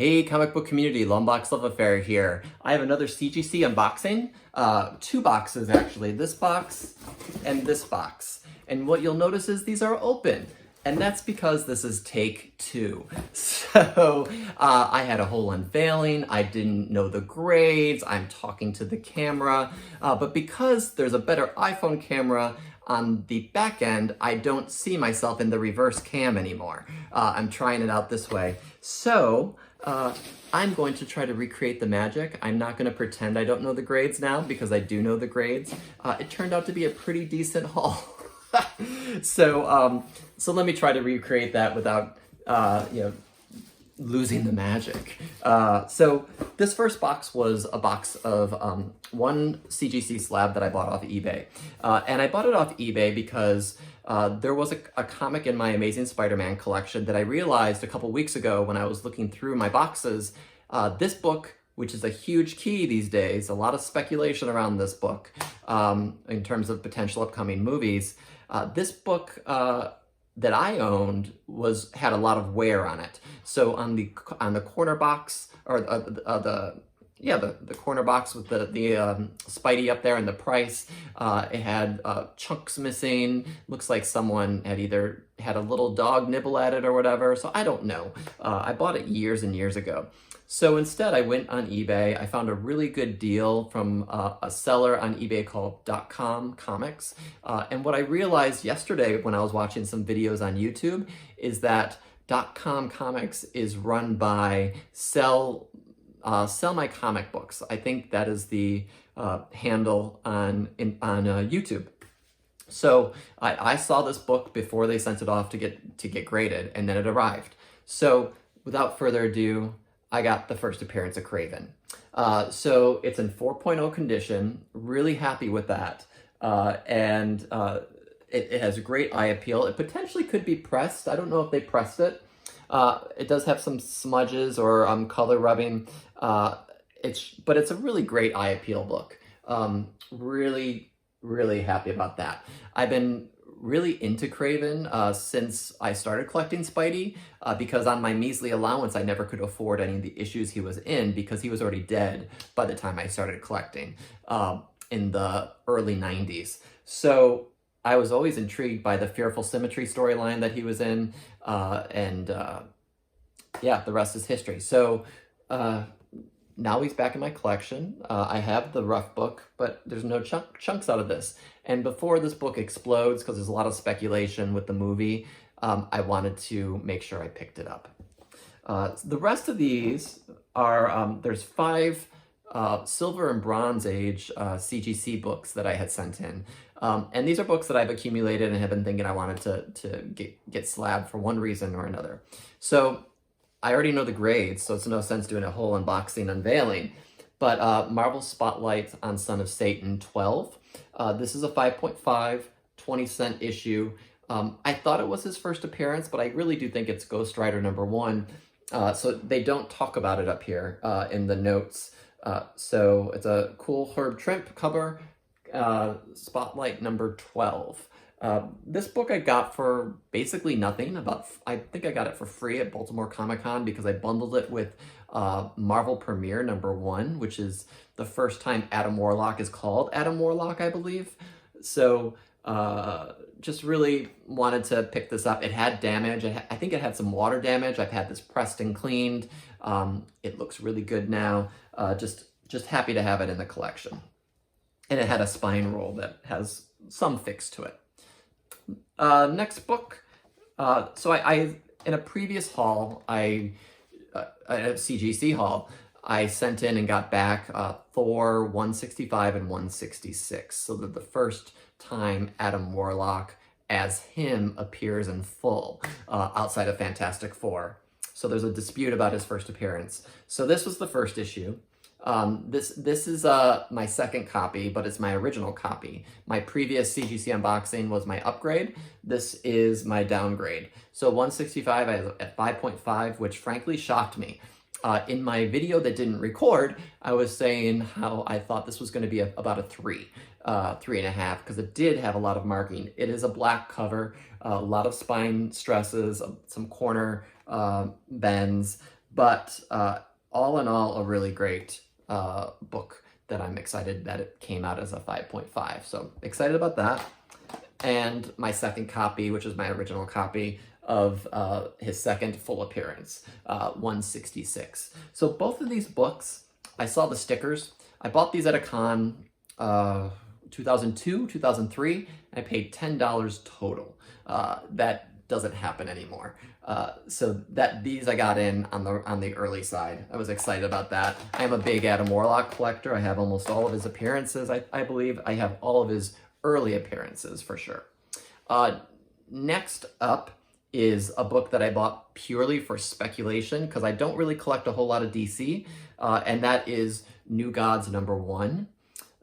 Hey comic book community, Lombox Love Affair here. I have another CGC unboxing, two boxes actually, this box and this box. And what you'll notice is these are open. And that's because this is take two. So I had a whole unveiling, I didn't know the grades, I'm talking to the camera, but because there's a better iPhone camera on the back end, I don't see myself in the reverse cam anymore. I'm trying it out this way. So I'm going to try to recreate the magic. I'm not going to pretend I don't know the grades now because I do know the grades. It turned out to be a pretty decent haul. So let me try to recreate that without, losing the magic. So this first box was a box of one CGC slab that I bought off eBay. And I bought it off eBay because there was a comic in my Amazing Spider-Man collection that I realized a couple weeks ago when I was looking through my boxes. This book, which is a huge key these days, a lot of speculation around this book in terms of potential upcoming movies. This book that I owned had a lot of wear on it. So on the corner box, or the corner box with the Spidey up there and the price, it had chunks missing. Looks like someone had either had a little dog nibble at it or whatever. So I don't know. I bought it years and years ago. So instead, I went on eBay. I found a really good deal from a seller on eBay called .com Comics. And what I realized yesterday when I was watching some videos on YouTube is that .com Comics is run by Sell My Comic Books. I think that is the handle on YouTube. So I saw this book before they sent it off to get graded, and then it arrived. So without further ado, I got the first appearance of Kraven. So it's in 4.0 condition, really happy with that. And it has great eye appeal. It potentially could be pressed. I don't know if they pressed it. It does have some smudges or color rubbing. But it's a really great eye appeal book. Really, really happy about that. I've been really into Kraven since I started collecting Spidey, because on my measly allowance, I never could afford any of the issues he was in because he was already dead by the time I started collecting in the early 90s. So I was always intrigued by the Fearful Symmetry storyline that he was in, and the rest is history. So now he's back in my collection. I have the rough book, but there's no chunks out of this. And before this book explodes, because there's a lot of speculation with the movie, I wanted to make sure I picked it up. The rest of these are, there's 5 Silver and Bronze Age CGC books that I had sent in. And these are books that I've accumulated and have been thinking I wanted to get slabbed for one reason or another. So I already know the grades, so it's no sense doing a whole unboxing unveiling. But Marvel Spotlight on Son of Satan 12. This is a 5.5, 20-cent issue. I thought it was his first appearance, but I really do think it's Ghost Rider #1. So they don't talk about it up here in the notes. So it's a cool Herb Trimp cover, Spotlight number 12. This book I got for basically nothing. I think I got it for free at Baltimore Comic-Con because I bundled it with Marvel Premiere #1, which is the first time Adam Warlock is called Adam Warlock, I believe. So just really wanted to pick this up. It had damage. I think it had some water damage. I've had this pressed and cleaned. It looks really good now. Just happy to have it in the collection. And it had a spine roll that has some fix to it. Next book. So I in a previous haul, a CGC haul, I sent in and got back Thor 165 and 166. So that the first time Adam Warlock as him appears in full outside of Fantastic Four. So there's a dispute about his first appearance. So this was the first issue. This is my second copy, but it's my original copy. My previous CGC unboxing was my upgrade. This is my downgrade. So 165 I have at 5.5, which frankly shocked me. In my video that didn't record, I was saying how I thought this was going to be about a 3, 3.5, because it did have a lot of marking. It is a black cover, a lot of spine stresses, some corner bends, But all in all, a really great book that I'm excited that it came out as a 5.5. So excited about that. And my second copy, which is my original copy of his second full appearance, 166. So both of these books, I saw the stickers. I bought these at a con 2002, 2003, and I paid $10 total. That doesn't happen anymore. So these I got in on the early side. I was excited about that. I am a big Adam Warlock collector. I have almost all of his appearances. I believe I have all of his early appearances for sure. Next up is a book that I bought purely for speculation because I don't really collect a whole lot of DC, and that is New Gods #1.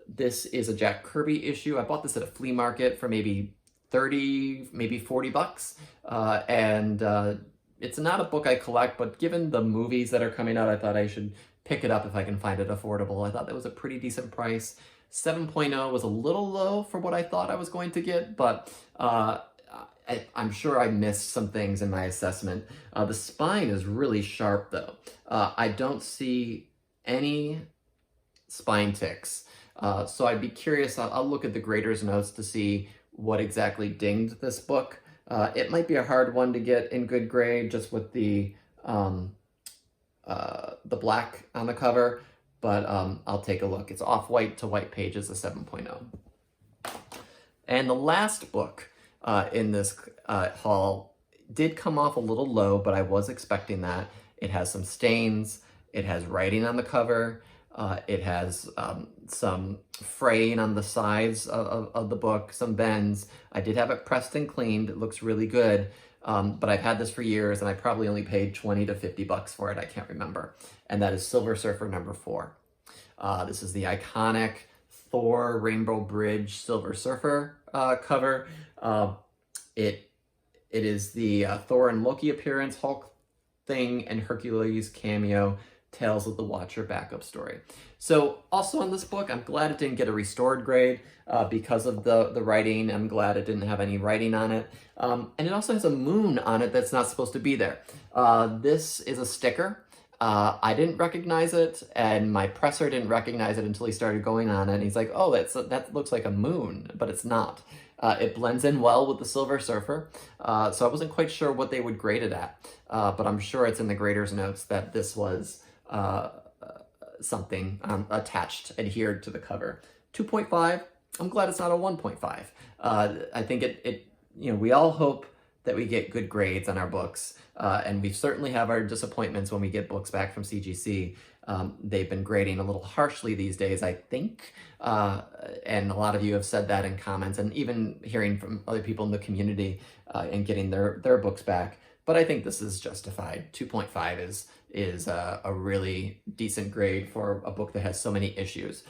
This is a Jack Kirby issue. I bought this at a flea market for maybe 30, maybe 40 bucks. And it's not a book I collect, but given the movies that are coming out, I thought I should pick it up if I can find it affordable. I thought that was a pretty decent price. 7.0 was a little low for what I thought I was going to get, but I'm sure I missed some things in my assessment. The spine is really sharp though. I don't see any spine ticks. So I'd be curious, I'll look at the grader's notes to see what exactly dinged this book. It might be a hard one to get in good grade just with the black on the cover, but I'll take a look. It's off-white to white pages, a 7.0. And the last book in this haul did come off a little low, but I was expecting that. It has some stains, it has writing on the cover, it has some fraying on the sides of the book, some bends. I did have it pressed and cleaned. It looks really good, but I've had this for years and I probably only paid 20 to 50 bucks for it. I can't remember. And that is Silver Surfer #4. This is the iconic Thor Rainbow Bridge Silver Surfer cover. It is the Thor and Loki appearance, Hulk thing, and Hercules cameo, Tales of the Watcher backup story. So also on this book, I'm glad it didn't get a restored grade because of the writing. I'm glad it didn't have any writing on it. And it also has a moon on it that's not supposed to be there. This is a sticker. I didn't recognize it, and my presser didn't recognize it until he started going on it. And he's like, oh, that looks like a moon, but it's not. It blends in well with the Silver Surfer, so I wasn't quite sure what they would grade it at, but I'm sure it's in the grader's notes that this was something attached, adhered to the cover. 2.5, I'm glad it's not a 1.5. I think we all hope that we get good grades on our books, and we certainly have our disappointments when we get books back from CGC. They've been grading a little harshly these days, I think, and a lot of you have said that in comments, and even hearing from other people in the community and getting their books back. But I think this is justified. 2.5 is a really decent grade for a book that has so many issues.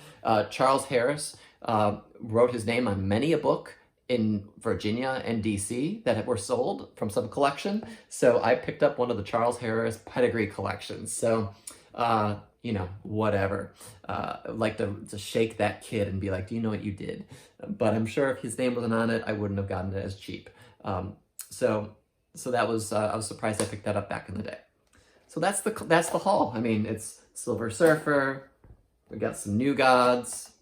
Charles Harris wrote his name on many a book in Virginia and DC that were sold from some collection. So I picked up one of the Charles Harris pedigree collections. So, whatever. I'd like to shake that kid and be like, do you know what you did? But I'm sure if his name wasn't on it, I wouldn't have gotten it as cheap. So that was, I was surprised I picked that up back in the day. So that's the haul. I mean, it's Silver Surfer, we got some New Gods,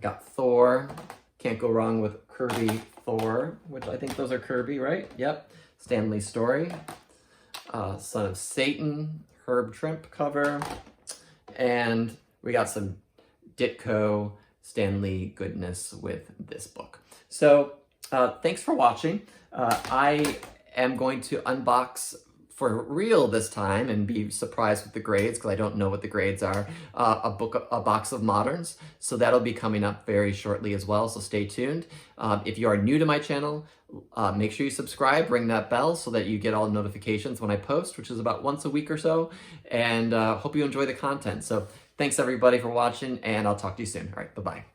got Thor, can't go wrong with Kirby Thor, which I think those are Kirby, right? Yep. Stan Lee story, Son of Satan, Herb Trimp cover, and we got some Ditko Stan Lee goodness with this book. So thanks for watching. I am going to unbox for real this time and be surprised with the grades because I don't know what the grades are, a box of Moderns. So that'll be coming up very shortly as well, so stay tuned. If you are new to my channel, make sure you subscribe, ring that bell so that you get all notifications when I post, which is about once a week or so, and hope you enjoy the content. So thanks everybody for watching, and I'll talk to you soon. All right, bye-bye.